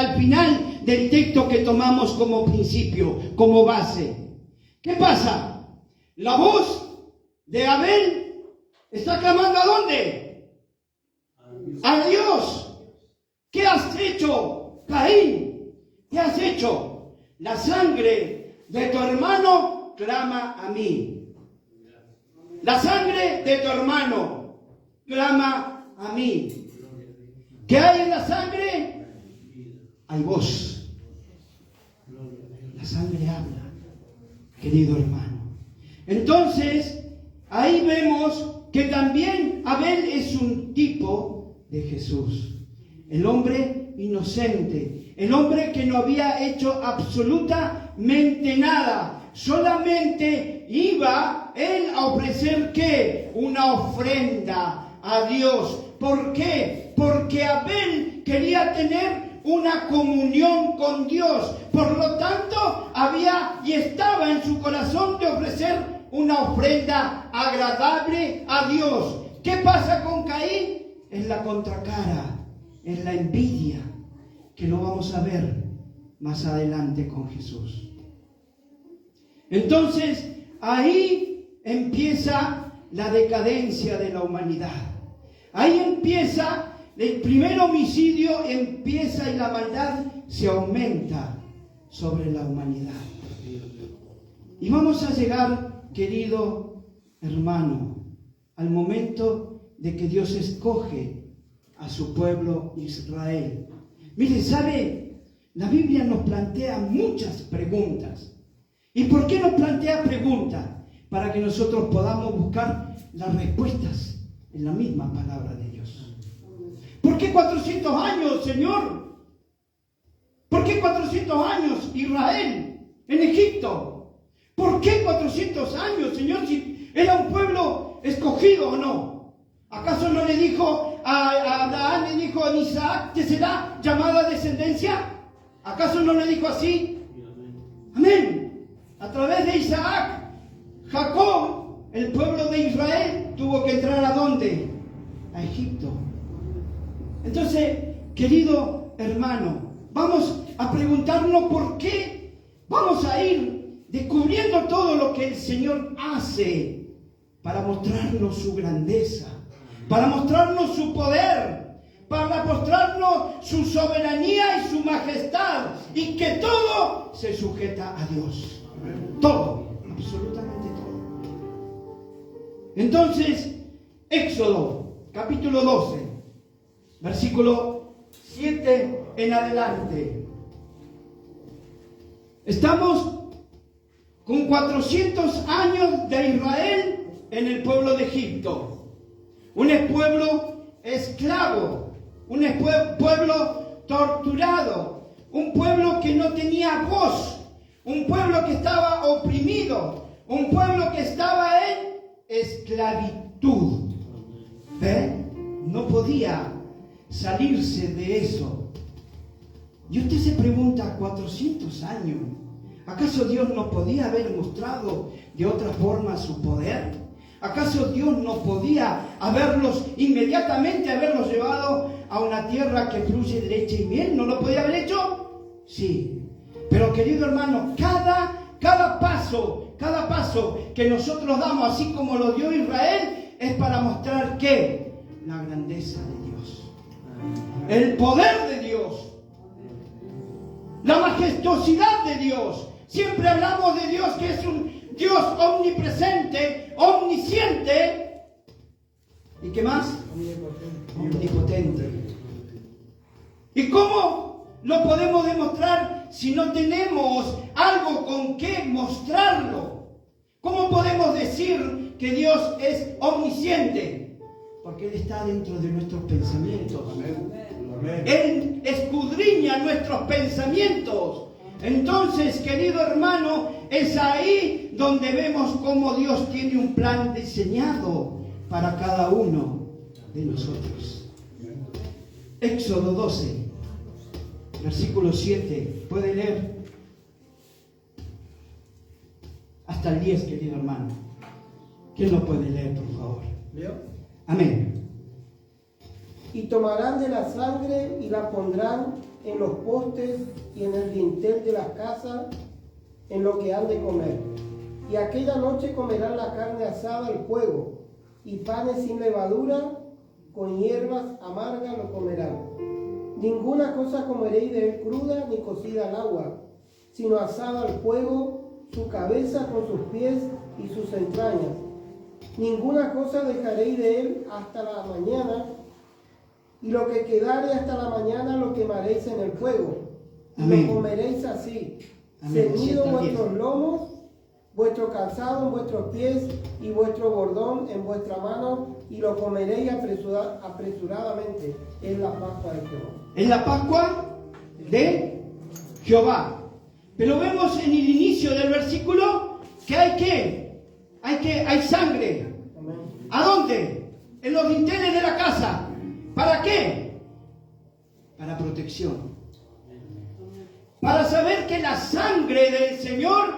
al final del texto que tomamos como principio, como base. ¿Qué pasa? La voz de Abel está clamando ¿a dónde? A Dios. ¿Qué has hecho, Caín? ¿Qué has hecho? La sangre de tu hermano clama a mí. La sangre de tu hermano clama a mí. ¿Qué hay en la sangre? Hay voz. La sangre habla, querido hermano. Entonces, ahí vemos que también Abel es un tipo de Jesús. El hombre inocente, el hombre que no había hecho absolutamente nada. Solamente iba él a ofrecer ¿qué? Una ofrenda a Dios. ¿Por qué? Porque Abel quería tener una comunión con Dios. Por lo tanto, había y estaba en su corazón de ofrecer una ofrenda agradable a Dios. ¿Qué pasa con Caín? Es la contracara, es la envidia, que lo vamos a ver más adelante con Jesús. Entonces, ahí empieza la decadencia de la humanidad. Ahí empieza, el primer homicidio empieza y la maldad se aumenta sobre la humanidad. Y vamos a llegar, querido hermano, al momento de que Dios escoge a su pueblo Israel. Mire, ¿sabe? La Biblia nos plantea muchas preguntas. ¿Y por qué nos plantea preguntas? Para que nosotros podamos buscar las respuestas en la misma palabra de Dios. ¿Por qué 400 años, Señor? ¿Por qué 400 años Israel en Egipto? ¿Por qué 400 años, Señor, si era un pueblo escogido o no? ¿Acaso no le dijo a Abraham, le dijo a Isaac que será llamada descendencia? ¿Acaso no le dijo así? Amén. A través de Isaac, Jacob, el pueblo de Israel, tuvo que entrar ¿a dónde? A Egipto. Entonces, querido hermano, vamos a preguntarnos por qué. Vamos a ir descubriendo todo lo que el Señor hace para mostrarnos su grandeza, para mostrarnos su poder, para mostrarnos su soberanía y su majestad, y que todo se sujeta a Dios. Todo, absolutamente todo. Entonces, Éxodo, capítulo 12, versículo 7 en adelante. Estamos con 400 años de Israel en el pueblo de Egipto. Un pueblo esclavo, un pueblo torturado, un pueblo que no tenía voz, un pueblo que estaba oprimido, un pueblo que estaba en esclavitud. ¿Ve? No podía salirse de eso. Y usted se pregunta, 400 años, ¿acaso Dios no podía haber mostrado de otra forma su poder? ¿Acaso Dios no podía inmediatamente haberlos llevado a una tierra que fluye de leche y miel? ¿No lo podía haber hecho? Sí. Pero querido hermano, cada paso que nosotros damos, así como lo dio Israel, es para mostrar ¿qué? La grandeza de Dios, el poder de Dios, la majestuosidad de Dios. Siempre hablamos de Dios que es un Dios omnipresente, omnisciente. ¿Y qué más? Omnipotente. ¿Y cómo lo podemos demostrar si no tenemos algo con qué mostrarlo? ¿Cómo podemos decir que Dios es omnisciente? Porque Él está dentro de nuestros pensamientos. Él escudriña nuestros pensamientos. Entonces, querido hermano, es ahí donde vemos cómo Dios tiene un plan diseñado para cada uno de nosotros. Éxodo 12, versículo 7. ¿Puede leer? Hasta el 10, querido hermano. ¿Quién lo puede leer, por favor? ¿Leo? Amén. Y tomarán de la sangre y la pondrán en los postes y en el dintel de las casas, en lo que han de comer. Y aquella noche comerán la carne asada al fuego, y panes sin levadura, con hierbas amargas lo comerán. Ninguna cosa comeréis de él cruda ni cocida al agua, sino asada al fuego, su cabeza con sus pies y sus entrañas. Ninguna cosa dejaréis de él hasta la mañana, y lo que quedare hasta la mañana lo quemaréis en el fuego. Amén. Lo comeréis así, Amén. ceñidos Sí, vuestros lomos, vuestro calzado en vuestros pies y vuestro bordón en vuestra mano, y lo comeréis apresuradamente. Es la Pascua de Jehová. Es la Pascua de Jehová. Pero vemos en el inicio del versículo que hay sangre. Amén. ¿A dónde? En los dinteles de la casa. ¿Para qué? Para protección. Para saber que la sangre del Señor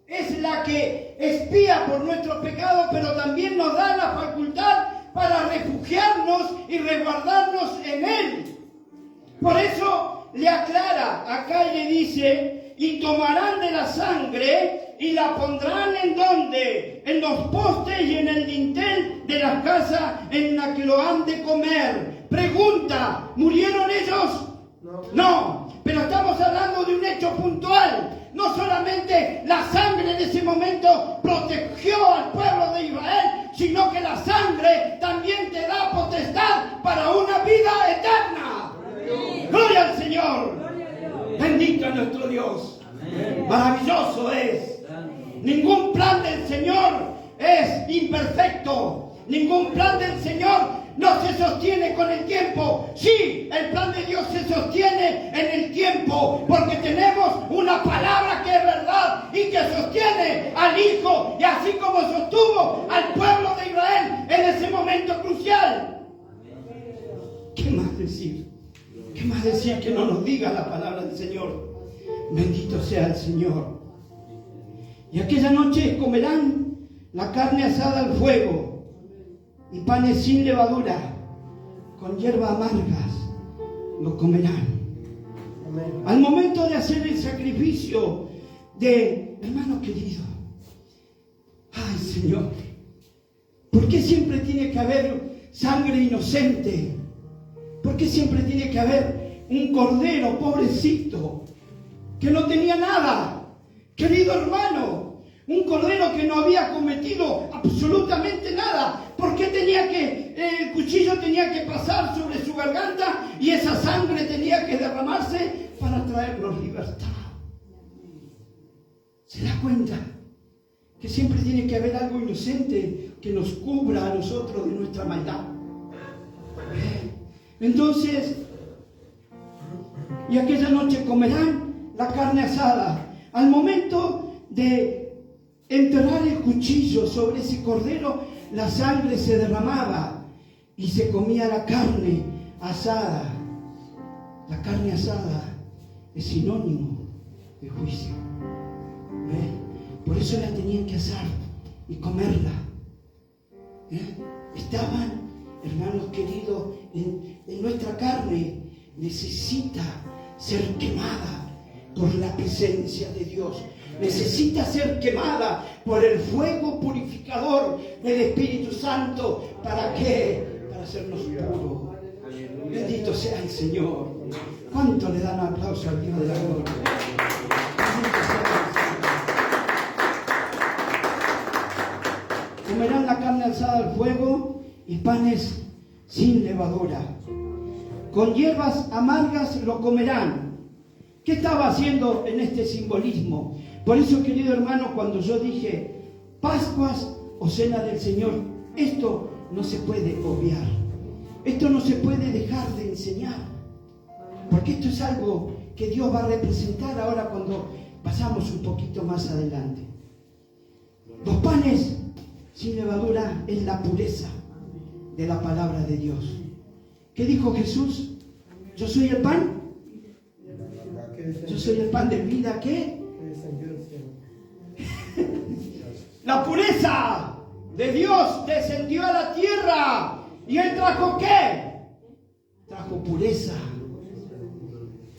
es la que expía por nuestros pecados, pero también nos da la facultad para refugiarnos y resguardarnos en Él. Por eso le aclara acá y le dice: y tomarán de la sangre y la pondrán ¿en dónde? En los postes y en el dintel de las casas en la que lo han de comer. Pregunta: ¿murieron ellos? No, pero estamos hablando de un hecho puntual. No solamente la sangre en ese momento protegió al pueblo de Israel, sino que la sangre también te da potestad para una vida eterna. ¡Gloria al Señor! Bendito es nuestro Dios. Maravilloso es. Ningún plan del Señor es imperfecto. Ningún plan del Señor no se sostiene con el tiempo. Sí, el plan de Dios se sostiene en el tiempo, porque tenemos una palabra que es verdad y que sostiene al Hijo, y así como sostuvo al pueblo de Israel en ese momento crucial. ¿Qué más decir? ¿Qué más decir que no nos diga la palabra del Señor? Bendito sea el Señor. Y aquella noche comerán la carne asada al fuego y panes sin levadura, con hierbas amargas lo comerán. Amén. Al momento de hacer el sacrificio de, hermano querido, ay Señor, ¿por qué siempre tiene que haber sangre inocente? ¿Por qué siempre tiene que haber un cordero pobrecito que no tenía nada? Querido hermano, un cordero que no había cometido absolutamente nada. ¿Por qué el cuchillo tenía que pasar sobre su garganta y esa sangre tenía que derramarse para traernos libertad? ¿Se da cuenta que siempre tiene que haber algo inocente que nos cubra a nosotros de nuestra maldad? Entonces, y aquella noche comerán la carne asada. Al momento de enterrar el cuchillo sobre ese cordero, la sangre se derramaba y se comía la carne asada. La carne asada es sinónimo de juicio. Por eso la tenían que asar y comerla. Estaban, hermanos queridos, en nuestra carne necesita ser quemada por la presencia de Dios. Necesita ser quemada por el fuego purificador del Espíritu Santo. ¿Para qué? Para hacernos puros. Bendito sea el Señor. ¿Cuánto le dan aplauso al Dios de la gloria? Bendito sea el Señor. Comerán la carne alzada al fuego y panes sin levadura. Con hierbas amargas lo comerán. ¿Qué estaba haciendo en este simbolismo? Por eso, querido hermano, cuando yo dije Pascuas o Cena del Señor, esto no se puede obviar. Esto no se puede dejar de enseñar. Porque esto es algo que Dios va a representar ahora cuando pasamos un poquito más adelante. Los panes sin levadura es la pureza de la palabra de Dios. ¿Qué dijo Jesús? Yo soy el pan. Yo soy el pan de vida. ¿Qué? La pureza de Dios descendió a la tierra. ¿Y Él trajo qué? Trajo pureza.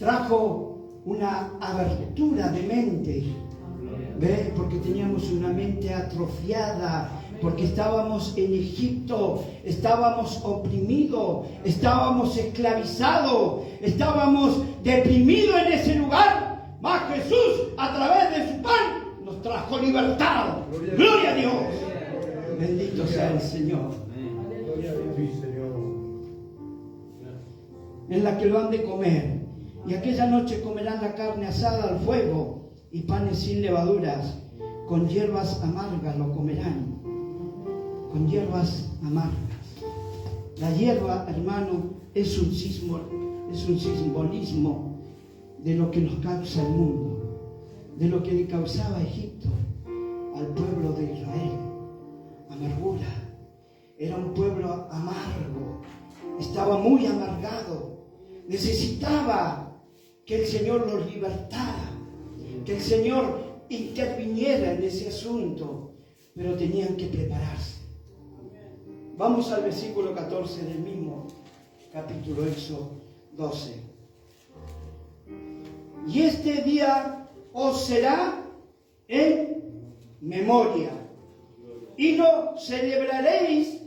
trajo una abertura de mente. ¿Ve? Porque teníamos una mente atrofiada, porque estábamos en Egipto, estábamos oprimidos, estábamos esclavizados, estábamos deprimidos en ese lugar. Mas Jesús, a través de su pan, nos trajo libertad. ¡Gloria a Dios! Bendito sea el Señor. En la que lo han de comer. Y aquella noche comerán la carne asada al fuego y panes sin levaduras. Con hierbas amargas lo comerán. Con hierbas amargas. La hierba, hermano, es un simbolismo de lo que nos causa el mundo, de lo que le causaba Egipto al pueblo de Israel. Amargura. Era un pueblo amargo, estaba muy amargado, necesitaba que el Señor los libertara, que el Señor interviniera en ese asunto, pero tenían que prepararse. Vamos al versículo 14 del mismo capítulo Éxodo 12. Y este día os será en memoria, y lo celebraréis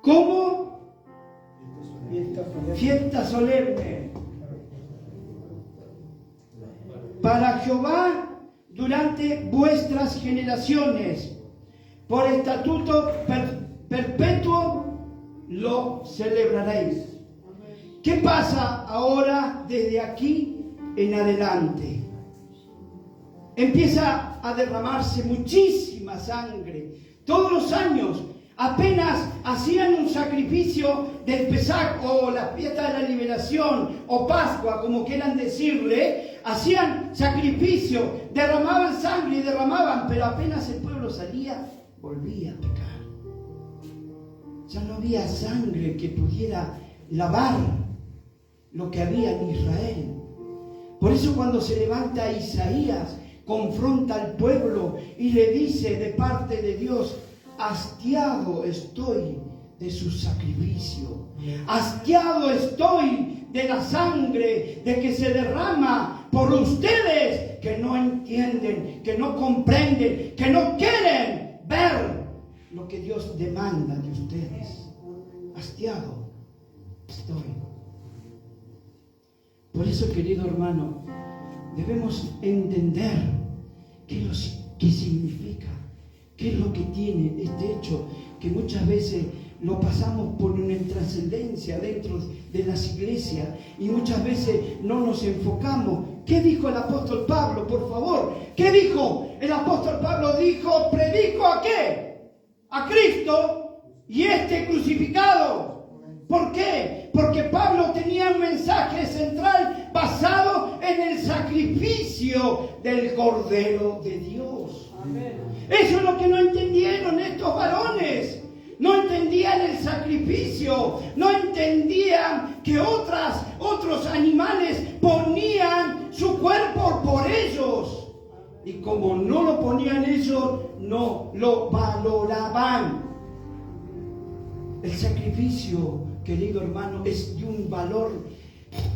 como fiesta solemne para Jehová durante vuestras generaciones. Por estatuto perpetuo lo celebraréis. ¿Qué pasa ahora desde aquí en adelante? Empieza a derramarse muchísima sangre. Todos los años, apenas hacían un sacrificio del Pesaj o la fiesta de la liberación o Pascua, como quieran decirle, hacían sacrificio, derramaban sangre y derramaban, pero apenas el pueblo salía, volvía a pecar. Ya no había sangre que pudiera lavar lo que había en Israel. Por eso cuando se levanta Isaías, confronta al pueblo y le dice de parte de Dios: hastiado estoy de su sacrificio, hastiado estoy de la sangre de que se derrama por ustedes, que no entienden, que no comprenden, que no quieren ver lo que Dios demanda de ustedes. Hastiado estoy. Por eso, querido hermano, debemos entender qué significa, qué es lo que tiene este hecho, que muchas veces lo pasamos por una trascendencia dentro de las iglesias y muchas veces no nos enfocamos. ¿Qué dijo el apóstol Pablo, por favor? ¿Qué dijo? El apóstol Pablo dijo: predico ¿a qué? A Cristo y este crucificado. ¿Por qué? Porque Pablo tenía un mensaje central basado en el sacrificio del Cordero de Dios. Amén. Eso es lo que no entendieron estos varones. No entendían el sacrificio, no entendían que otros animales ponían su cuerpo por ellos. Y como no lo ponían ellos, no lo valoraban. El sacrificio, querido hermano, es de un valor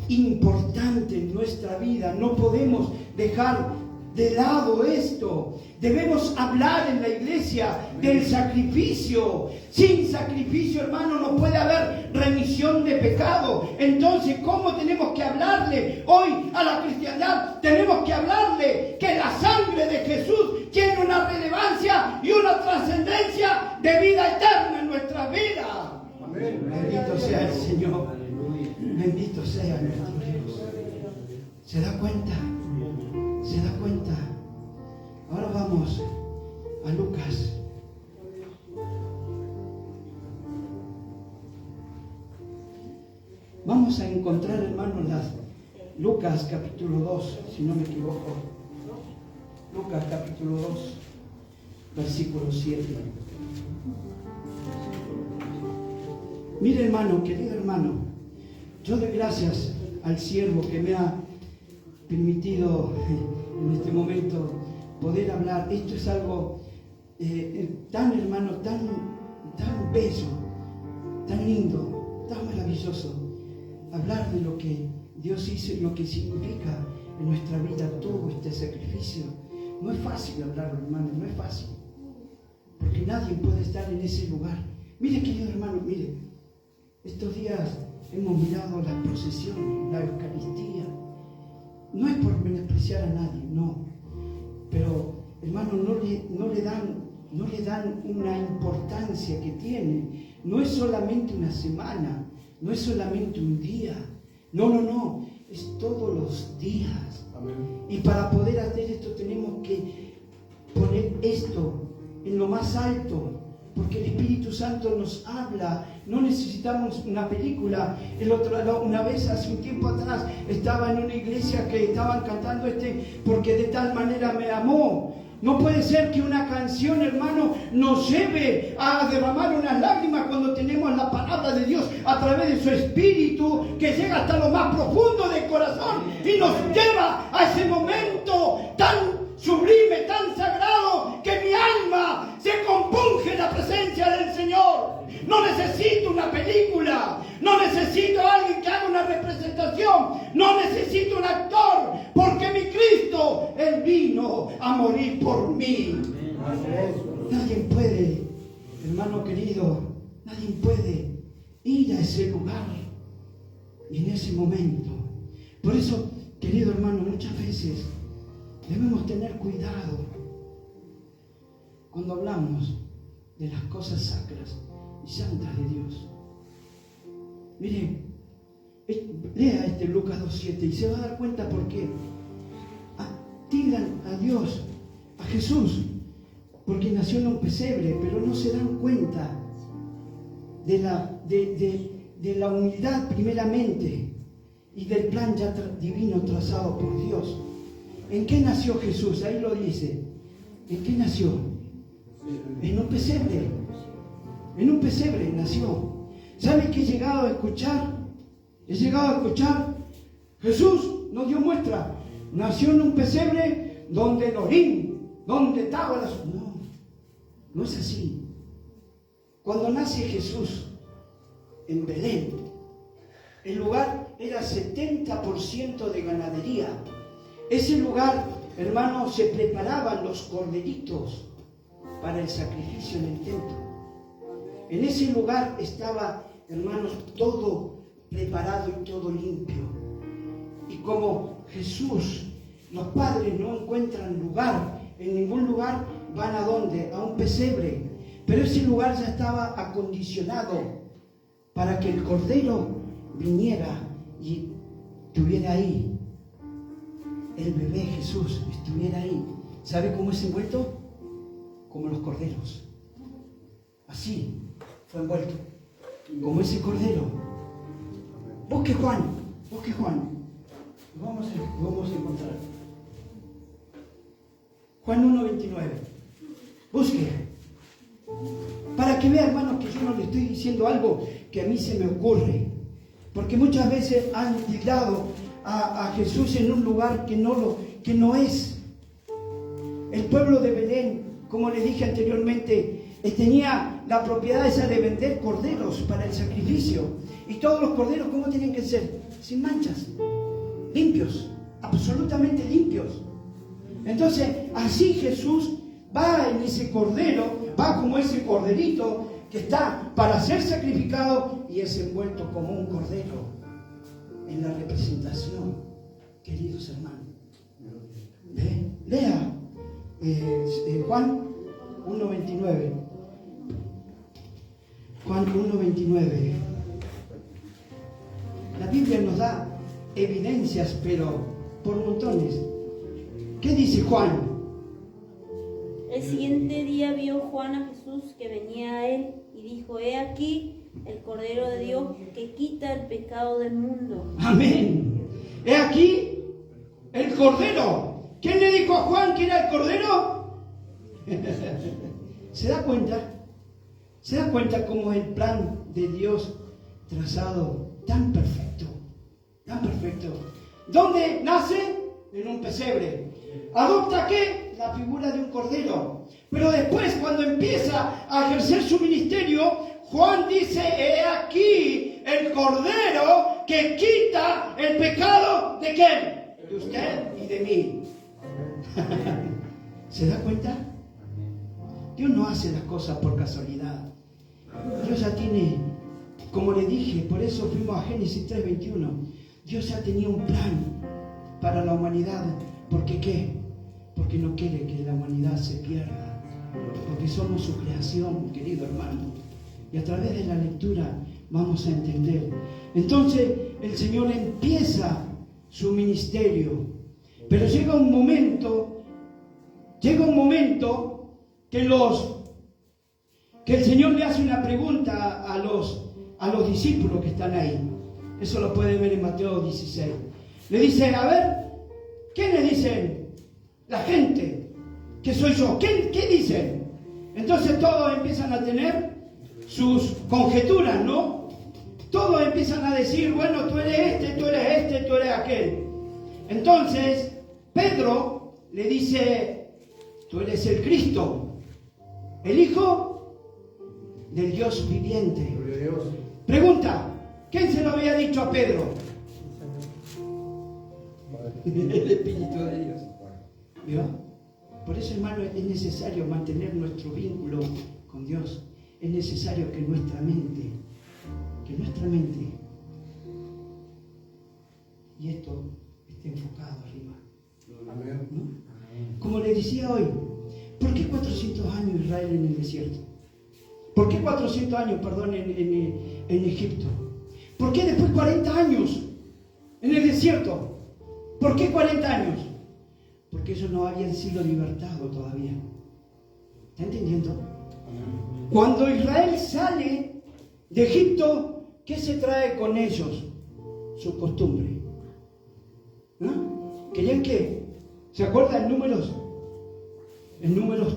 importante en nuestra vida. No podemos dejar de lado esto. Debemos hablar en la iglesia del sacrificio. Sin sacrificio, hermano, no puede haber remisión de pecado. Entonces, ¿cómo tenemos que hablarle hoy a la cristiandad? Tenemos que hablarle que la sangre de Jesús tiene una relevancia y una trascendencia de vida eterna en nuestra vida. Amén. Bendito sea el Señor. Bendito sea nuestro Dios. ¿Se da cuenta? ¿Se da cuenta? Ahora vamos a Lucas. Vamos a encontrar, hermanos, Lucas capítulo 2, si no me equivoco. Lucas capítulo 2, versículo 7. Mire, hermano, querido hermano, yo doy gracias al siervo que me ha permitido en este momento poder hablar. Esto es algo tan, hermano, tan bello, tan lindo, tan maravilloso. Hablar de lo que Dios hizo lo que significa en nuestra vida todo este sacrificio. No es fácil hablarlo, hermano, no es fácil. Porque nadie puede estar en ese lugar. Mire, querido hermano, mire, estos días hemos mirado la procesión, la Eucaristía. No es por menospreciar a nadie, no. Pero, hermano, no le dan una importancia que tiene. No es solamente una semana, no es solamente un día. No, es todos los días. Amén. Y para poder hacer esto tenemos que poner esto en lo más alto, porque el Espíritu Santo nos habla. No necesitamos una película. Una vez, hace un tiempo atrás, estaba en una iglesia que estaban cantando porque de tal manera me amó. No puede ser que una canción, hermano, nos lleve a derramar unas lágrimas cuando tenemos la palabra de Dios a través de su Espíritu, que llega hasta lo más profundo del corazón y nos lleva a ese momento tan sublime, tan sagrado, que mi alma se compunge en la presencia del Señor. No necesito una película, no necesito a alguien que haga una representación, no necesito un actor, porque mi Cristo, Él vino a morir por mí. Nadie puede, hermano querido, nadie puede ir a ese lugar y en ese momento. Por eso, querido hermano, muchas veces debemos tener cuidado cuando hablamos de las cosas sacras y santas de Dios. Mire, lea Lucas 2:7 y se va a dar cuenta por qué. Tiran a Dios, a Jesús, porque nació en un pesebre, pero no se dan cuenta de la humildad primeramente y del plan ya divino trazado por Dios. ¿En qué nació Jesús? Ahí lo dice. ¿En qué nació? En un pesebre. En un pesebre nació. ¿Sabe qué he llegado a escuchar? Jesús nos dio muestra. Nació en un pesebre donde donde estaba no es así. Cuando nace Jesús en Belén, el lugar era 70% de ganadería. Ese lugar, hermanos, se preparaban los corderitos para el sacrificio en el templo. En ese lugar estaba, hermanos, todo preparado y todo limpio. Y como Jesús, los padres no encuentran lugar, en ningún lugar, van ¿a dónde? A un pesebre. Pero ese lugar ya estaba acondicionado para que el cordero viniera y estuviera ahí. El bebé Jesús estuviera ahí. ¿Sabe cómo es envuelto? Como los corderos. Así fue envuelto. Como ese cordero. Busque Juan. Lo vamos a encontrar. Juan 1:29. Busque. Para que vea, hermanos, que yo no le estoy diciendo algo que a mí se me ocurre. Porque muchas veces han tildado a Jesús en un lugar que no es. El pueblo de Belén, como les dije anteriormente, tenía la propiedad esa de vender corderos para el sacrificio. Y todos los corderos, ¿cómo tienen que ser? Sin manchas, limpios, absolutamente limpios. Entonces, así Jesús va en ese cordero, va como ese corderito que está para ser sacrificado y es envuelto como un cordero en la representación, queridos hermanos. Lea Juan 1:29. Juan 1:29. La Biblia nos da evidencias, pero por montones. ¿Qué dice Juan? El siguiente día vio Juan a Jesús que venía a él y dijo: He aquí el Cordero de Dios que quita el pecado del mundo. Amén. He aquí el Cordero. ¿Quién le dijo a Juan que era el Cordero? ¿Se da cuenta? ¿Se da cuenta cómo el plan de Dios trazado tan perfecto? Tan perfecto. ¿Dónde nace? En un pesebre. ¿Adopta qué? La figura de un cordero. Pero después, cuando empieza a ejercer su ministerio, Juan dice: he aquí el cordero que quita el pecado ¿de quién? De usted y de mí. ¿Se da cuenta? Dios no hace las cosas por casualidad. Dios ya tiene, como le dije, por eso fuimos a Génesis 3:21. Dios ya tenía un plan para la humanidad. ¿Por qué qué? Porque no quiere que la humanidad se pierda. Porque somos su creación, querido hermano. Y a través de la lectura vamos a entender. Entonces el Señor empieza su ministerio. Pero llega un momento que el Señor le hace una pregunta a los discípulos que están ahí. Eso lo puede ver en Mateo 16. Le dice, a ver, ¿qué le dicen la gente que soy yo? ¿Qué dicen? Entonces todos empiezan a tener sus conjeturas, ¿no? Todos empiezan a decir, bueno, tú eres este, tú eres este, tú eres aquel. Entonces Pedro le dice, tú eres el Cristo, el Hijo del Dios viviente. Pregunta, ¿quién se lo había dicho a Pedro? El Espíritu de Dios. ¿Vio? Por eso, hermano, es necesario mantener nuestro vínculo con Dios. Es necesario que nuestra mente, y esto esté enfocado arriba. ¿No? Como le decía hoy, ¿por qué 400 años Israel en el desierto? ¿Por qué 400 años, perdón, en Egipto? ¿Por qué después 40 años en el desierto? ¿Por qué 40 años? Porque ellos no habían sido libertados todavía. ¿Está entendiendo? Cuando Israel sale de Egipto, ¿qué se trae con ellos? Su costumbre. ¿No? ¿Querían qué? ¿Se acuerdan en Números? En Números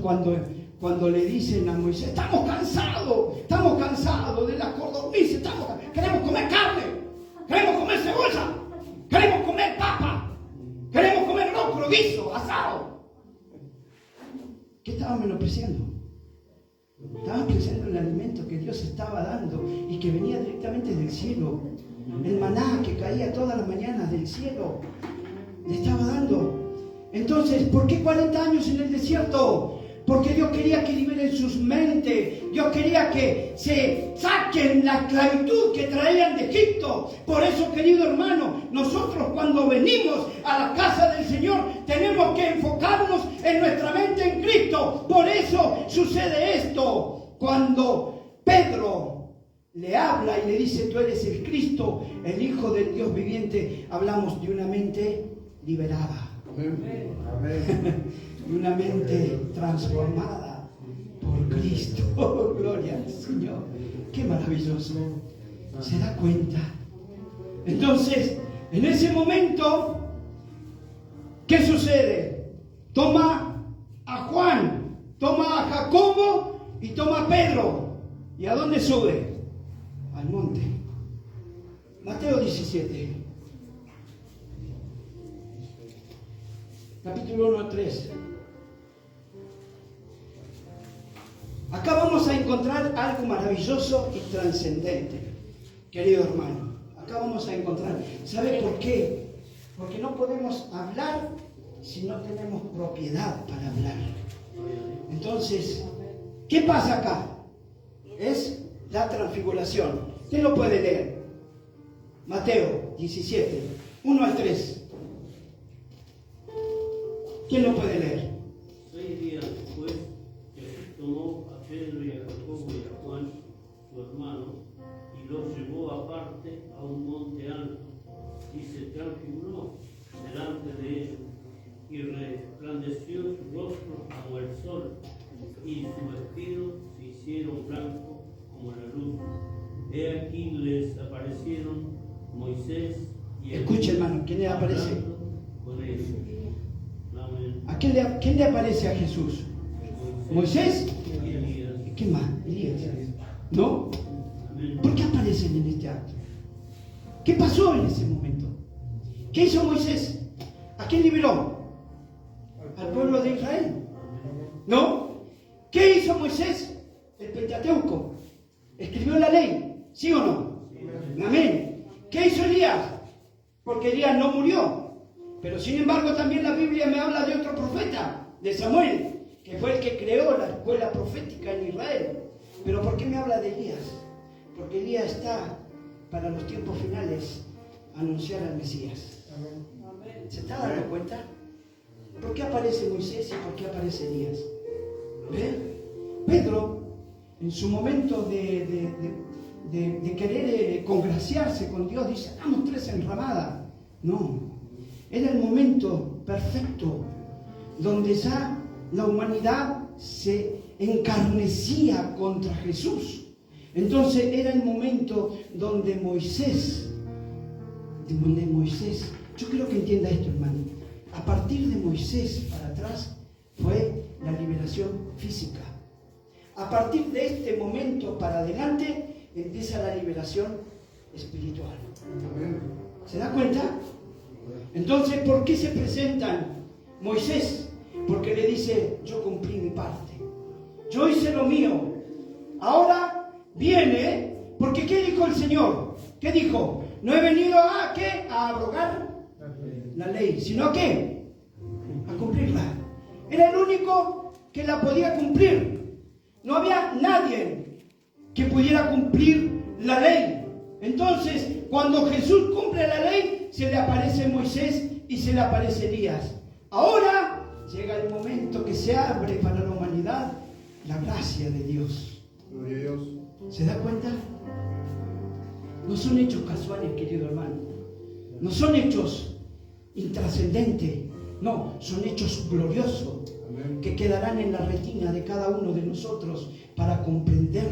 cuando le dicen a Moisés, estamos cansados de las codornices, queremos comer carne, queremos comer cebolla, queremos comer papa, queremos comer locro, guiso, asado. ¿Qué estaban menospreciando? Estaban pensando en el alimento que Dios estaba dando y que venía directamente del cielo. El maná que caía todas las mañanas del cielo le estaba dando. Entonces, ¿por qué 40 años en el desierto? Porque Dios quería que liberen sus mentes. Dios quería que se saquen la esclavitud que traían de Egipto. Por eso, querido hermano, nosotros cuando venimos a la casa del Señor tenemos que enfocarnos en nuestra mente en Cristo. Por eso sucede esto. Cuando Pedro le habla y le dice, tú eres el Cristo, el Hijo del Dios viviente, hablamos de una mente liberada. Amén. Y una mente transformada por Cristo. Oh, gloria al Señor. Qué maravilloso. ¿Se da cuenta? Entonces, en ese momento, ¿qué sucede? Toma a Juan, toma a Jacobo y toma a Pedro. ¿Y a dónde sube? Al monte. Mateo 17. Capítulo 1 a 3. Acá vamos a encontrar algo maravilloso y trascendente, querido hermano. Acá vamos a encontrar. ¿Sabe por qué? Porque no podemos hablar si no tenemos propiedad para hablar. Entonces, ¿qué pasa acá? Es la transfiguración. ¿Quién lo puede leer? Mateo 17, 1 al 3. ¿Quién lo puede leer? 6 días después, Jesús tomó a Pedro y a Jacobo y a Juan, su hermano, y los llevó aparte a un monte alto, y se transfiguró delante de ellos, y resplandeció su rostro como el sol, y su vestido se hicieron blanco como la luz. He aquí les aparecieron Moisés y Escuche, hermano, ¿quién le aparece? Con ellos. ¿A quién le aparece a Jesús? ¿Moisés? Y Elías. ¿Qué más? Elías. ¿No? ¿Por qué aparecen en este acto? ¿Qué pasó en ese momento? ¿Qué hizo Moisés? ¿A quién liberó? Al pueblo de Israel. ¿No? ¿Qué hizo Moisés? El Pentateuco. ¿Escribió la ley? ¿Sí o no? Amén. ¿Qué hizo Elías? Porque Elías no murió. Pero sin embargo también la Biblia me habla de otro profeta, de Samuel, que fue el que creó la escuela profética en Israel. Pero ¿por qué me habla de Elías? Porque Elías está para los tiempos finales a anunciar al Mesías. ¿Se está dando cuenta? ¿Por qué aparece Moisés y por qué aparece Elías? ¿Ve? Pedro, en su momento de querer congraciarse con Dios, dice, hagamos 3 enramadas. No, era el momento perfecto donde ya la humanidad se encarnecía contra Jesús. Entonces era el momento donde Moisés, yo quiero que entienda esto, hermano, a partir de Moisés para atrás fue la liberación física. A partir de este momento para adelante empieza la liberación espiritual. ¿Se da cuenta? Entonces, ¿por qué se presentan Moisés? Porque le dice, yo cumplí mi parte, yo hice lo mío, ahora viene, porque ¿qué dijo el Señor? ¿Qué dijo? No he venido a ¿qué? A abrogar la ley, sino a ¿qué? A cumplirla. Era el único que la podía cumplir. No había nadie que pudiera cumplir la ley. Entonces, cuando Jesús cumple la ley, se le aparece Moisés y se le aparece Elías. Ahora llega el momento que se abre para la humanidad la gracia de Dios. Gloria a Dios. ¿Se da cuenta? No son hechos casuales, querido hermano. No son hechos intrascendentes. No, son hechos gloriosos. Amén. Que quedarán en la retina de cada uno de nosotros para comprender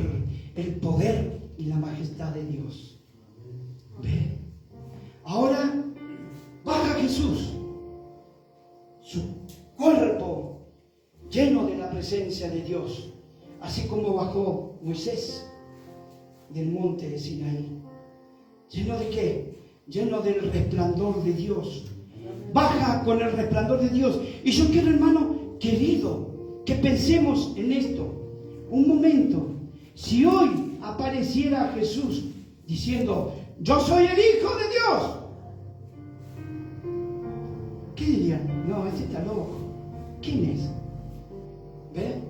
el poder y la majestad de Dios. ¿Ve? Ahora baja Jesús, su cuerpo lleno de la presencia de Dios, así como bajó Moisés del monte de Sinaí. ¿Lleno de qué? Lleno del resplandor de Dios. Baja con el resplandor de Dios. Y yo quiero, hermano querido, que pensemos en esto. Un momento. Si hoy apareciera Jesús diciendo, yo soy el Hijo de Dios, ¿qué dirían? No, este está loco. ¿Quién es? ¿Ve?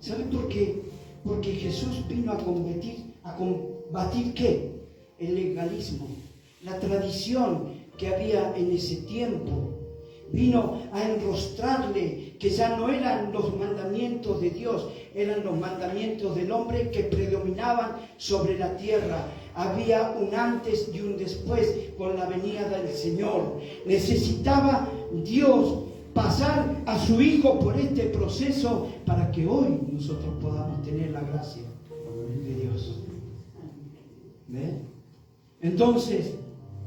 ¿Saben por qué? Porque Jesús vino a combatir ¿qué? El legalismo, la tradición que había en ese tiempo. Vino a enrostrarle que ya no eran los mandamientos de Dios, eran los mandamientos del hombre que predominaban sobre la tierra. Había un antes y un después con la venida del Señor. Necesitaba Dios pasar a su Hijo por este proceso para que hoy nosotros podamos tener la gracia de Dios. ¿Ve? Entonces,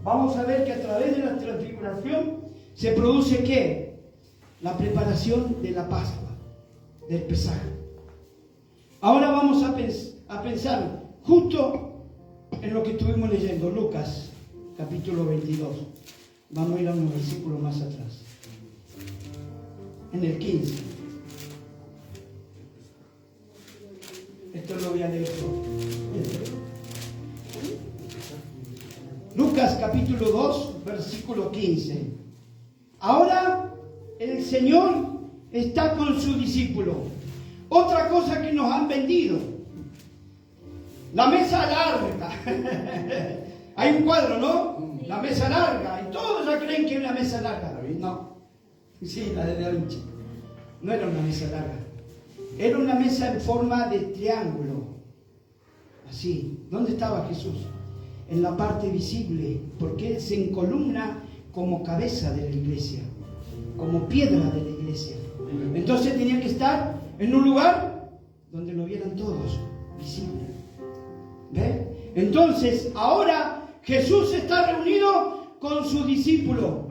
vamos a ver que a través de la transfiguración se produce ¿qué? La preparación de la Pascua, del Pesaj. Ahora vamos a pensar justo en lo que estuvimos leyendo, Lucas, capítulo 22. Vamos a ir a unos versículos más atrás. En el 15. Esto lo voy a leer todo. Lucas capítulo 2, versículo 15. Ahora el Señor está con su discípulo. Otra cosa que nos han vendido. La mesa larga. Hay un cuadro, ¿no? La mesa larga. Y todos ya creen que es una mesa larga. No. Sí, la de Da Vinci. No era una mesa larga. Era una mesa en forma de triángulo. Así. ¿Dónde estaba Jesús? En la parte visible, porque Él se encolumna como cabeza de la iglesia, como piedra de la iglesia. Entonces tenía que estar en un lugar donde lo vieran todos, visible. ¿Ve? Entonces, ahora Jesús está reunido con su discípulo.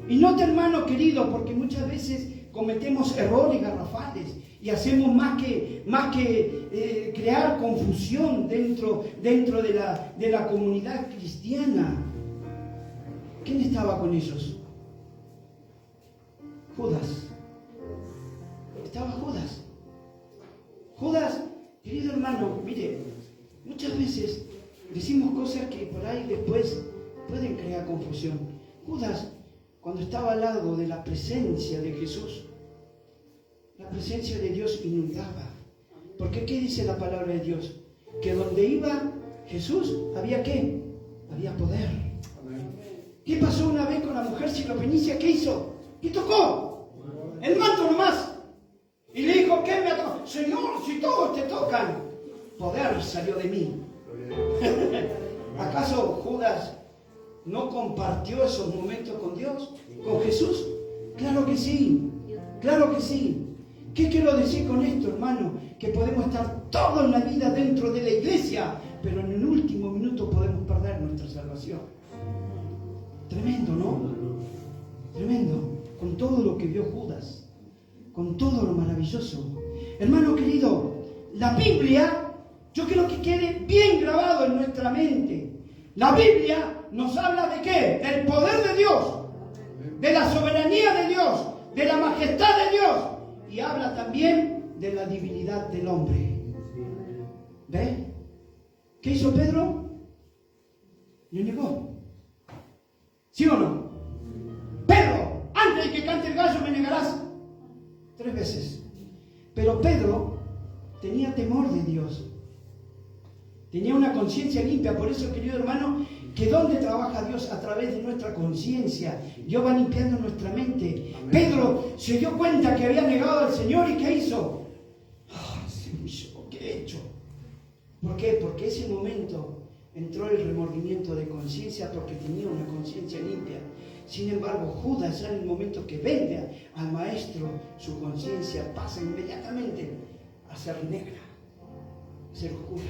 Y note, hermano querido, porque muchas veces cometemos errores garrafales y hacemos más que crear confusión dentro de la comunidad cristiana. ¿Quién estaba con ellos? Judas. Estaba Judas. Judas, querido hermano, mire, muchas veces decimos cosas que por ahí después pueden crear confusión. Judas, cuando estaba al lado de la presencia de Jesús, la presencia de Dios inundaba. Porque ¿qué dice la palabra de Dios? Que donde iba Jesús, ¿había qué? Había poder. ¿Qué pasó una vez con la mujer sirofenicia? ¿Qué hizo? ¿Qué tocó? El manto nomás. Y le dijo, ¿qué me ha tocado? Señor, si todos te tocan, poder salió de mí. ¿Acaso Judas no compartió esos momentos con Dios? ¿Con Jesús? Claro que sí, claro que sí. ¿Qué quiero decir con esto, hermano? Que podemos estar toda la vida dentro de la iglesia, pero en el último minuto podemos perder nuestra salvación. Tremendo, ¿no? Tremendo. Con todo lo que vio Judas, con todo lo maravilloso. Hermano querido, la Biblia, yo quiero que quede bien grabado en nuestra mente. La Biblia nos habla de ¿qué? Del poder de Dios, de la soberanía de Dios, de la majestad de Dios, y habla también de la divinidad del hombre. ¿Ve? ¿Qué hizo Pedro? Le negó. ¿Sí o no? Pedro, antes de que cante el gallo me negarás 3 veces. Pero Pedro tenía temor de Dios. Tenía una conciencia limpia. Por eso, querido hermano, que ¿dónde trabaja Dios? A través de nuestra conciencia. Dios va limpiando nuestra mente. Amén. Pedro se dio cuenta que había negado al Señor y ¿qué hizo? Oh, ¿qué he hecho? ¿Por qué? Porque ese momento entró el remordimiento de conciencia porque tenía una conciencia limpia. Sin embargo, Judas, ya en el momento que vende al maestro, su conciencia pasa inmediatamente a ser negra, a ser oscura.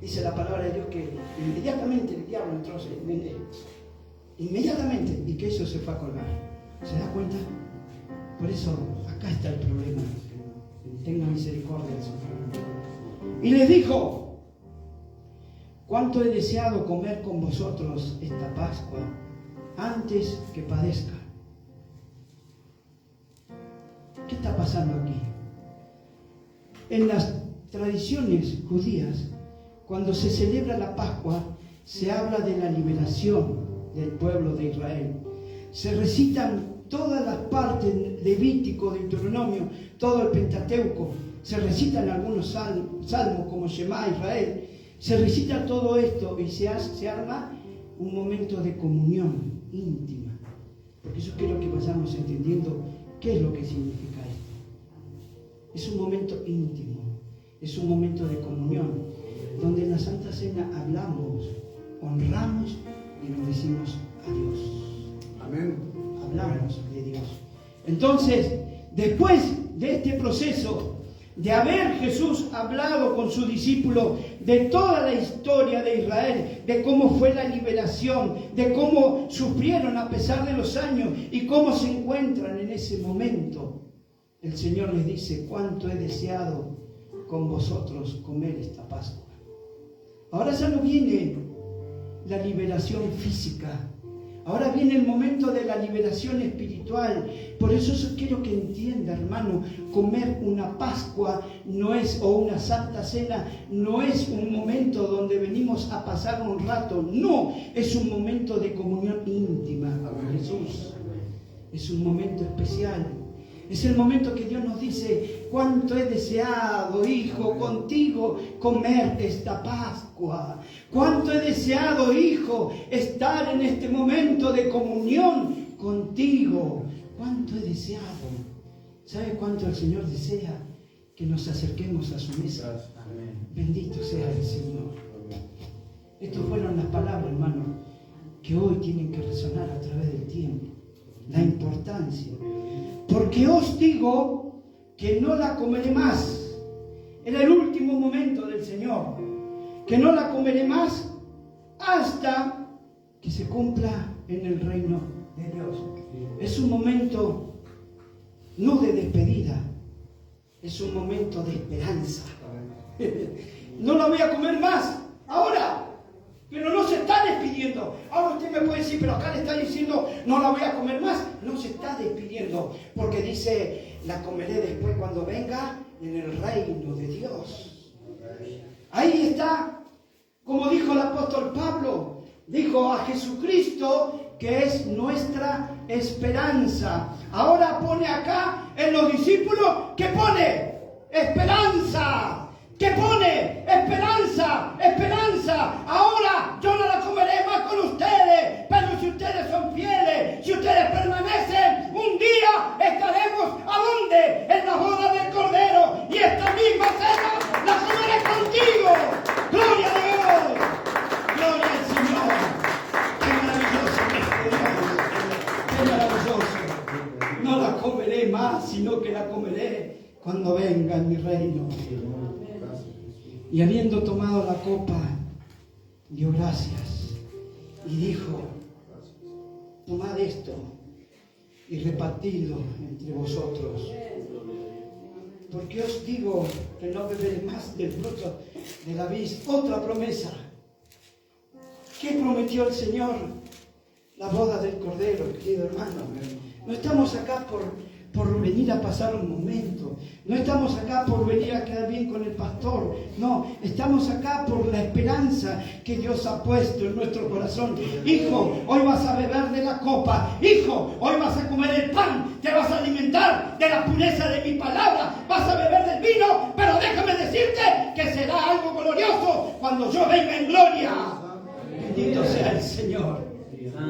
Dice la palabra de Dios que inmediatamente el diablo entró en él. Inmediatamente. Y que eso se fue a colgar. ¿Se da cuenta? Por eso, acá está el problema. Tenga misericordia, Señor. Y les dijo, ¿cuánto he deseado comer con vosotros esta Pascua antes que padezca? ¿Qué está pasando aquí? En las tradiciones judías, cuando se celebra la Pascua, se habla de la liberación del pueblo de Israel. Se recitan todas las partes, Levítico, Deuteronomio, todo el Pentateuco. Se recitan algunos salmos como Shema Israel. Se recita todo esto y se arma un momento de comunión íntima. Porque yo quiero que vayamos entendiendo qué es lo que significa esto. Es un momento íntimo, es un momento de comunión, donde en la Santa Cena hablamos, honramos y nos decimos adiós. Amén. Hablamos de Dios. Entonces, después de este proceso de haber Jesús hablado con su discípulo de toda la historia de Israel, de cómo fue la liberación, de cómo sufrieron a pesar de los años y cómo se encuentran en ese momento, el Señor les dice, cuánto he deseado con vosotros comer esta Pascua. Ahora ya no viene la liberación física. Ahora viene el momento de la liberación espiritual. Por eso yo quiero que entienda, hermano, comer una Pascua no es, o una Santa Cena, no es un momento donde venimos a pasar un rato. No, es un momento de comunión íntima con Jesús. Es un momento especial. Es el momento que Dios nos dice, cuánto he deseado, hijo, contigo comer esta Pascua. Cuánto he deseado, hijo, estar en este momento de comunión contigo. Cuánto he deseado. ¿Sabe cuánto el Señor desea? Que nos acerquemos a su mesa. Bendito sea el Señor. Estas fueron las palabras, hermano, que hoy tienen que resonar a través del tiempo. La importancia. Porque os digo que no la comeré más. Era el último momento del Señor. Que no la comeré más hasta que se cumpla en el reino de Dios. Es un momento no de despedida, es un momento de esperanza. No la voy a comer más ahora, pero no se está despidiendo. Ahora usted me puede decir, pero acá le está diciendo, no la voy a comer más. No se está despidiendo, porque dice, la comeré después cuando venga en el reino de Dios. Ahí está, como dijo el apóstol Pablo, Dijo a Jesucristo que es nuestra esperanza. Ahora pone acá en los discípulos que pone esperanza. Que pone esperanza, esperanza. Ahora yo no la comeré más con ustedes, pero si ustedes son fieles, si ustedes permanecen, un día estaremos ¿a dónde? En la boda del Cordero, y esta misma cena la comeré contigo. Gloria a Dios, gloria al Señor. Qué maravilloso este Dios, qué maravilloso. No la comeré más, sino que la comeré cuando venga en mi reino. Y habiendo tomado la copa, dio gracias y dijo: tomad esto y repartidlo entre vosotros. Porque os digo que no beberé más del fruto de la vid. Otra promesa. ¿Qué prometió el Señor? La boda del Cordero, querido hermano. No estamos acá por venir a pasar un momento. No estamos acá por venir a quedar bien con el pastor. No, estamos acá por la esperanza que Dios ha puesto en nuestro corazón. Hijo, hoy vas a beber de la copa. Hijo, hoy vas a comer el pan. Te vas a alimentar de la pureza de mi palabra. Vas a beber del vino. Pero déjame decirte que será algo glorioso cuando yo venga en gloria. Bendito sea el Señor.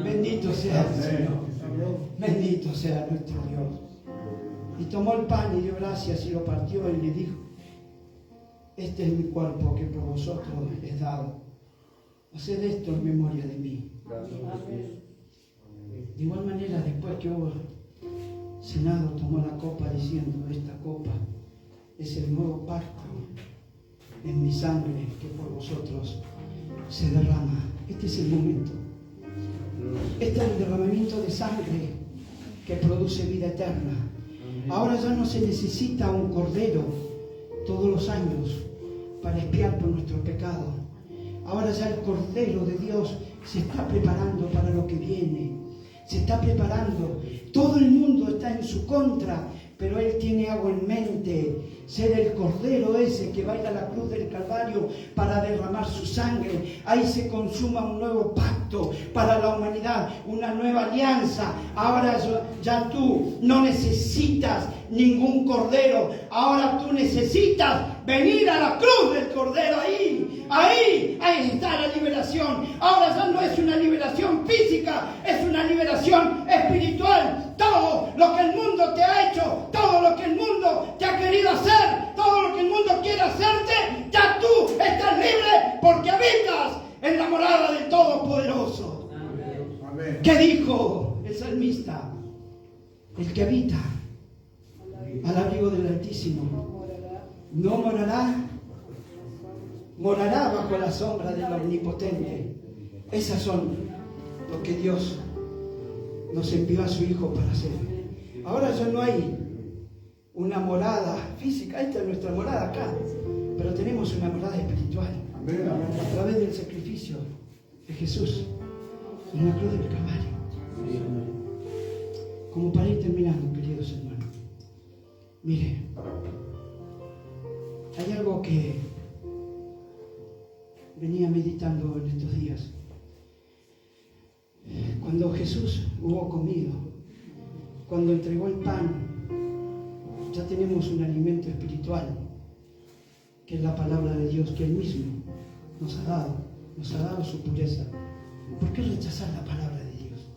Bendito sea el Señor. Bendito sea nuestro Dios. Y tomó el pan y dio gracias y lo partió y le dijo: este es mi cuerpo que por vosotros es dado. Haced esto en memoria de mí. De igual manera, después que hubo cenado, tomó la copa diciendo: esta copa es el nuevo pacto en mi sangre que por vosotros se derrama. Este es el momento. Este es el derramamiento de sangre que produce vida eterna. Ahora ya no se necesita un cordero todos los años para expiar por nuestros pecados. Ahora ya el Cordero de Dios se está preparando para lo que viene. Se está preparando. Todo el mundo está en su contra, pero Él tiene algo en mente: ser el Cordero ese que va a ir a la cruz del Calvario para derramar su sangre. Ahí se consuma un nuevo pacto para la humanidad, una nueva alianza. Ahora ya tú no necesitas ningún Cordero. Ahora tú necesitas venir a la cruz del Cordero. Ahí está la liberación. Ahora ya no es una liberación física, es una liberación espiritual. Todo lo que el mundo te ha hecho, todo lo que el mundo te ha querido hacer, todo lo que el mundo quiere hacerte, ya tú estás libre porque habitas en la morada del Todopoderoso. Amén. ¿Qué dijo el salmista? El que habita al abrigo del Altísimo no morará bajo la sombra del Omnipotente. Esas son lo que Dios nos envió a su Hijo para hacer. Ahora ya no hay una morada física. Esta es nuestra morada acá, pero tenemos una morada espiritual a través del sacrificio de Jesús en la cruz del Calvario. Como para ir terminando, queridos hermanos, mire, hay algo que venía meditando en estos días. Cuando Jesús hubo comido, cuando entregó el pan, ya tenemos un alimento espiritual, que es la palabra de Dios, que Él mismo nos ha dado su pureza. ¿Por qué rechazar la palabra de Dios?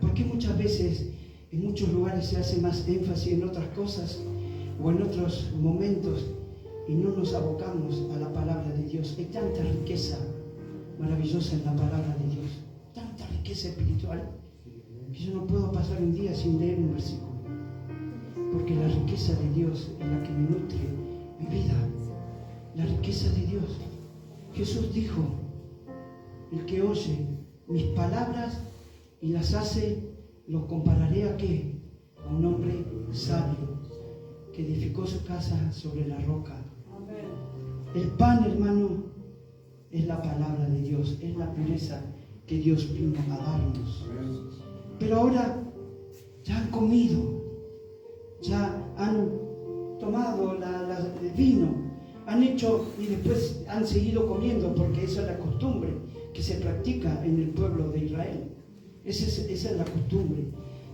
¿Por qué muchas veces en muchos lugares se hace más énfasis en otras cosas o en otros momentos y no nos abocamos a la palabra de Dios? Hay tanta riqueza maravillosa en la palabra de Dios, tanta riqueza espiritual, que yo no puedo pasar un día sin leer un versículo, porque la riqueza de Dios es la que me nutre mi vida. La riqueza de Dios. Jesús dijo: el que oye mis palabras y las hace, los compararé a ¿qué? A un hombre sabio que edificó su casa sobre la roca. El pan, hermano, es la palabra de Dios, es la pureza que Dios vino a darnos. Pero ahora ya han comido, ya han tomado el vino, han hecho y después han seguido comiendo, porque esa es la costumbre. que se practica en el pueblo de Israel. Esa es la costumbre.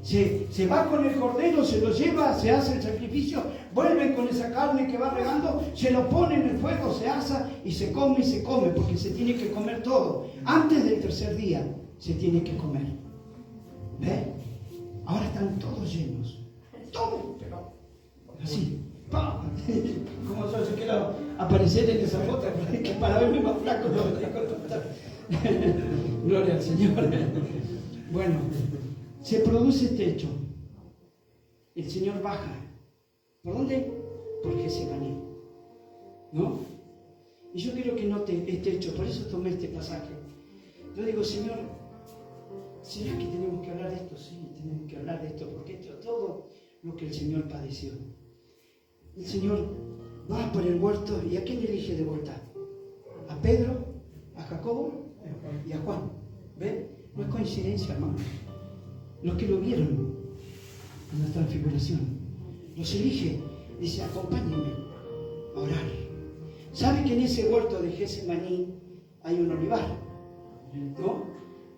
Se va con el cordero, se lo lleva, se hace el sacrificio, vuelven con esa carne que va regando, se lo pone en el fuego, se asa y se come, porque se tiene que comer todo. Antes del tercer día se tiene que comer. ¿Ve? Ahora están todos llenos. Todos, pero así. ¡Pam! Como yo quiero aparecer en esa foto, que para verme más flaco no me dejo contar. Gloria al Señor. Bueno, se produce este hecho. El Señor baja. ¿Por dónde? Por Getsemaní. ¿No? Y yo quiero que note este hecho, por eso tomé este pasaje. Yo digo, Señor, ¿será que tenemos que hablar de esto? Sí, tenemos que hablar de esto, porque esto es todo lo que el Señor padeció. El Señor va por el huerto, ¿y a quién elige de vuelta? ¿A Pedro? ¿A Jacobo? Y a Juan. ¿Ven? No es coincidencia, hermano. Los que lo vieron en la transfiguración, los elige, dice, acompáñenme a orar. ¿Sabe que en ese huerto de Getsemaní hay un olivar? ¿No?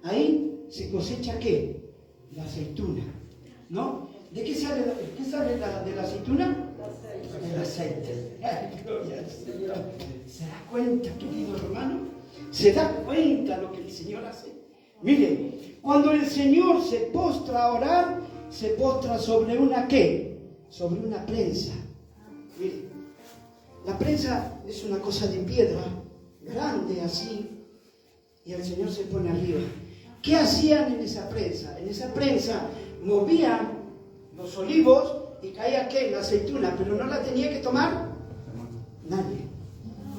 Ahí se cosecha ¿qué? La aceituna, ¿no? ¿De qué sale de la aceituna? El aceite. Ay, gloria al Señor. ¿Se da cuenta, querido hermano? ¿Se da cuenta lo que el Señor hace? Mire, cuando el Señor se postra a orar, se postra sobre una ¿qué? Sobre una prensa. Mire, la prensa es una cosa de piedra, grande así, y el Señor se pone arriba. ¿Qué hacían en esa prensa? En esa prensa movían los olivos y caía ¿qué? La aceituna, pero no la tenía que tomar nadie.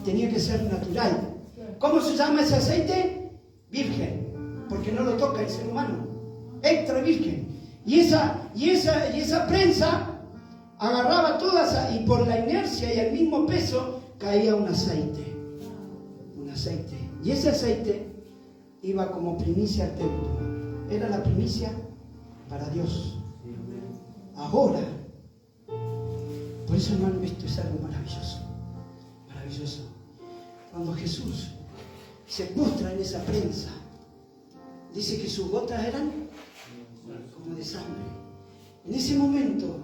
Tenía que ser natural. ¿Cómo se llama ese aceite? Virgen, porque no lo toca el ser humano. Extra virgen. Y esa prensa agarraba todas y por la inercia y el mismo peso caía un aceite. Un aceite. Y ese aceite iba como primicia al templo. Era la primicia para Dios. Ahora, por eso, hermano, esto es algo maravilloso. Maravilloso. Cuando Jesús se postra en esa prensa, dice que sus gotas eran como de sangre. En ese momento,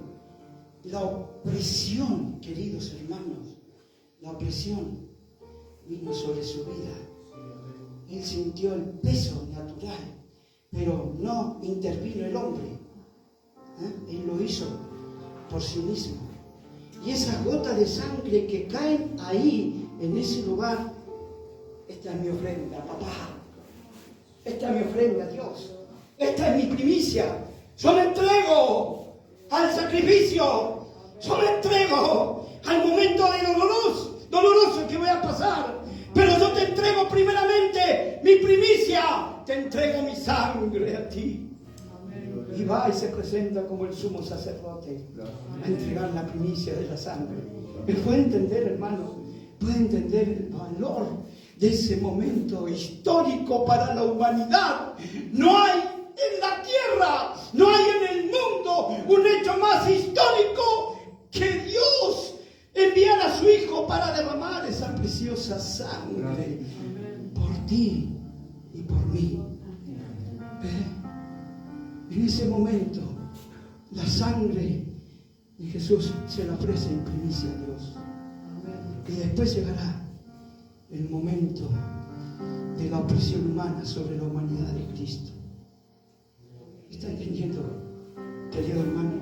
la opresión, queridos hermanos, la opresión vino sobre su vida. Él sintió el peso natural, pero no intervino el hombre. Él lo hizo por sí mismo. Y esas gotas de sangre que caen ahí, en ese lugar, esta es mi ofrenda, papá. Esta es mi ofrenda, Dios. Esta es mi primicia. Yo me entrego al sacrificio. Yo me entrego al momento de doloroso que voy a pasar. Pero yo te entrego primeramente mi primicia. Te entrego mi sangre a ti. Y va y se presenta como el sumo sacerdote a entregar la primicia de la sangre. ¿Me puede entender, hermano? ¿Puede entender el valor de ese momento histórico para la humanidad? No hay en la tierra, no hay en el mundo un hecho más histórico que Dios enviar a su Hijo para derramar esa preciosa sangre por ti y por mí. En ese momento, la sangre de Jesús se la ofrece en primicia a Dios. Y después llegará el momento de la opresión humana sobre la humanidad de Cristo. ¿Está entendiendo, querido hermano?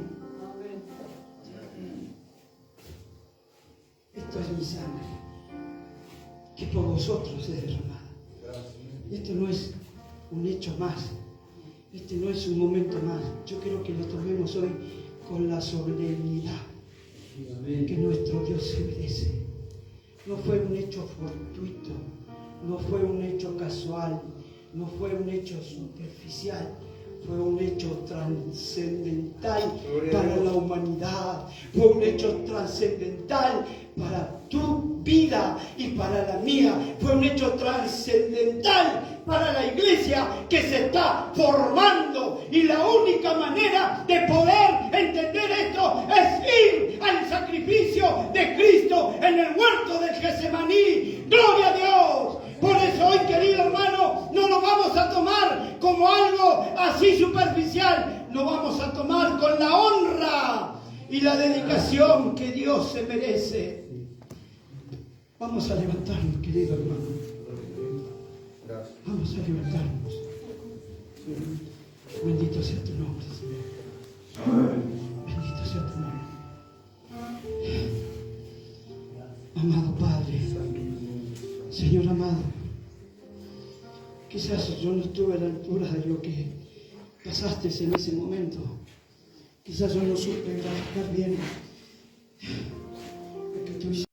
Esto es mi sangre, que por vosotros es derramada. Esto no es un hecho más. Este no es un momento más. Yo quiero que lo tomemos hoy con la solemnidad que nuestro Dios se merece. No fue un hecho fortuito, no fue un hecho casual, no fue un hecho superficial, fue un hecho trascendental para la humanidad, fue un hecho trascendental para tu vida y para la mía, fue un hecho trascendental para la iglesia que se está formando, y la única manera de poder entender esto es ir al sacrificio de Cristo en el huerto de Getsemaní. ¡Gloria a Dios! Por eso hoy, querido hermano, y la dedicación que Dios se merece. Vamos a levantarnos, querido hermano. Vamos a levantarnos. Bendito sea tu nombre, Señor. Bendito sea tu nombre. Amado Padre, Señor amado, quizás yo no estuve a la altura de lo que pasaste en ese momento. Quizás yo no supe graficar bien lo que tú hiciste.